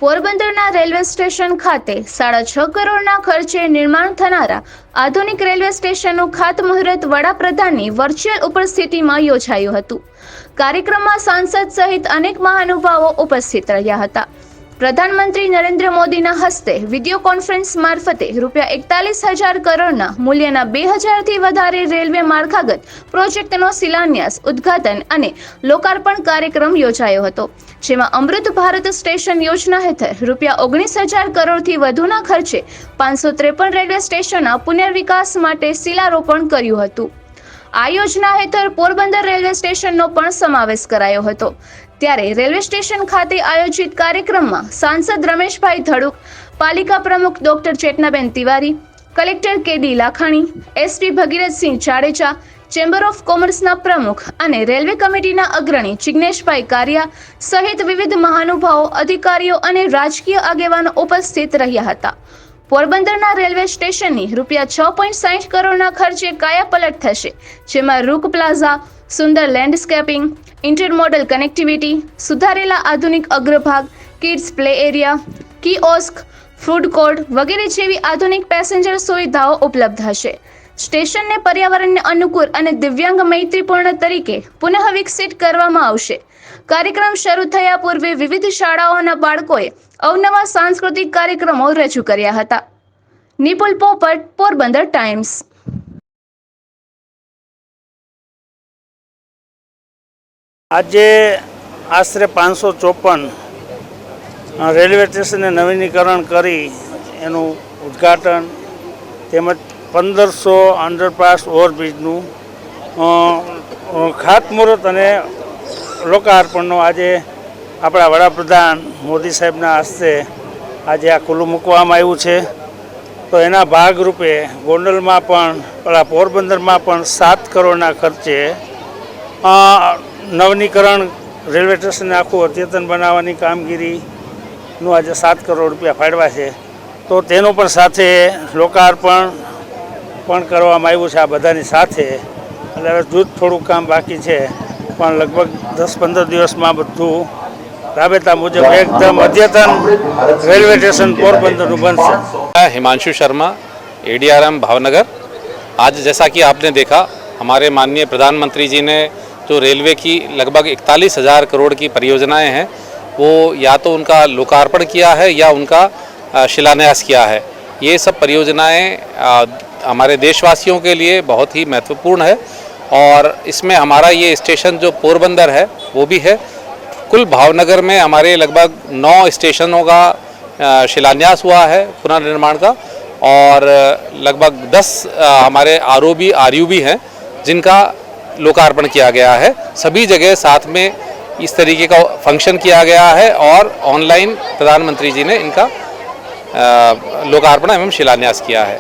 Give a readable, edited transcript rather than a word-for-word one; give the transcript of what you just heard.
પોરબંદરના railway station ખાતે 6.5 કરોડના ખર્ચે નિર્માણ થનારા આધુનિક રેલવે સ્ટેશનનું ખાતમુહૂર્ત વડાપ્રધાનની વર્ચ્યુઅલ ઉપસ્થિતિમાં યોજાયું હતું। કાર્યક્રમમાં સાંસદ સહિત અનેક મહાનુભાવો ઉપસ્થિત રહ્યા હતા। પ્રધાનમંત્રી નરેન્દ્ર મોદીના હસ્તે વિડીયો કોન્ફરન્સ મારફતે ₹41,000 કરોડના મૂલ્યના 2000થી વધારે રેલવે માળખાગત પ્રોજેક્ટનો શિલાન્યાસ, ઉદ્ઘાટન અને લોકાર્પણ કાર્યક્રમ યોજાયો હતો, જેમાં અમૃત ભારત સ્ટેશન યોજના હેઠળ ₹19,000 કરોડથી વધુના ખર્ચે 553 રેલવે સ્ટેશનના પુનર્વિકાસ માટે શિલારોપણ કર્યું હતું। આ યોજના હેઠળ પોરબંદર રેલવે સ્ટેશનનો પણ સમાવેશ કરાયો હતો। ત્યારે રેલવે સ્ટેશન ખાતે આયોજિત કાર્યક્રમમાં સાંસદ રમેશભાઈ ધડુક, પાલિકા પ્રમુખ doctor Chetnaben Tiwari, collector KD. Lakhani, SP Bhagirathsinh Jadeja, chamber of કોમર્સના પ્રમુખ અને રેલવે કમિટીના અગ્રણી જિગ્નેશભાઈ કારિયા સહિત વિવિધ મહાનુભાવો, અધિકારીઓ અને રાજકીય આગેવાનો ઉપસ્થિત રહ્યા હતા। પોરબંદરના રેલવે સ્ટેશનની ₹6.60 કરોડના ખર્ચે કાયાપલટ થશે, જેમાં રૂક પ્લાઝા, સુંદર લેન્ડસ્કેપિંગ, ઇન્ટરમોડલ કનેક્ટિવિટી, સુધારેલા આધુનિક અગ્રભાગ, kids play area, kiosk, food court વગેરે જેવી આધુનિક પેસેન્જર સુવિધાઓ ઉપલબ્ધ હશે। સ્ટેશનને પર્યાવરણને અનુકૂળ અને દિવ્યાંગ મૈત્રીપૂર્ણ તરીકે પુનઃ વિકસિત કરવામાં આવશે। કાર્યક્રમ શરૂ થયા પૂર્વે વિવિધ શાળાઓના બાળકોએ અવનવા સાંસ્કૃતિક કાર્યક્રમો રજૂ કર્યા હતા। નિપુલ પોપટ, પોરબંદર ટાઈમ્સ। આજે આશરે 554 રેલવે સ્ટેશનને નવીનીકરણ કરી એનું ઉદ્ઘાટન તેમજ 1500 અંડરપાસ ઓવરબ્રિજનું ખાતમુહૂર્ત અને લોકાર્પણનો આજે આપણા વડાપ્રધાન મોદી સાહેબના હસ્તે આજે આ ખુલ્લું મૂકવામાં આવ્યું છે। તો એના ભાગરૂપે ગોંડલમાં પણ પોરબંદરમાં પણ 7 કરોડના ખર્ચે નવીનીકરણ રેલવે સ્ટેશનને આખું અદ્યતન બનાવવાની કામગીરીનું આજે 7 કરોડ રૂપિયા ફાળવ્યા છે। તો તેનું પણ સાથે લોકાર્પણ પણ કરવામાં આવ્યું છે આ બધાની સાથે। એટલે હવે થોડું કામ બાકી છે, પણ લગભગ 10-15 દિવસમાં બધું રાબેતા મુજબ एकदम अद्यतन रेलवे स्टेशन पोरबंदर बनશે। हिमांशु शर्मा, ADRM भावनगर। आज जैसा कि आपने देखा, हमारे माननीय प्रधानमंत्री जी ने जो रेलवे की लगभग 41,000 करोड़ की परियोजनाएं हैं, वो या तो उनका लोकार्पण किया है या उनका शिलान्यास किया है। ये सब परियोजनाएं हमारे देशवासियों के लिए बहुत ही महत्वपूर्ण है और इसमें हमारा ये स्टेशन जो पोरबंदर है वो भी है। कुल भावनगर में हमारे लगभग 9 स्टेशनों का शिलान्यास हुआ है पुनर्निर्माण का, और लगभग 10 हमारे ROB हैं जिनका लोकार्पण किया गया है। सभी जगह साथ में इस तरीके का फंक्शन किया गया है और ऑनलाइन प्रधानमंत्री जी ने इनका लोकार्पण एवं शिलान्यास किया है।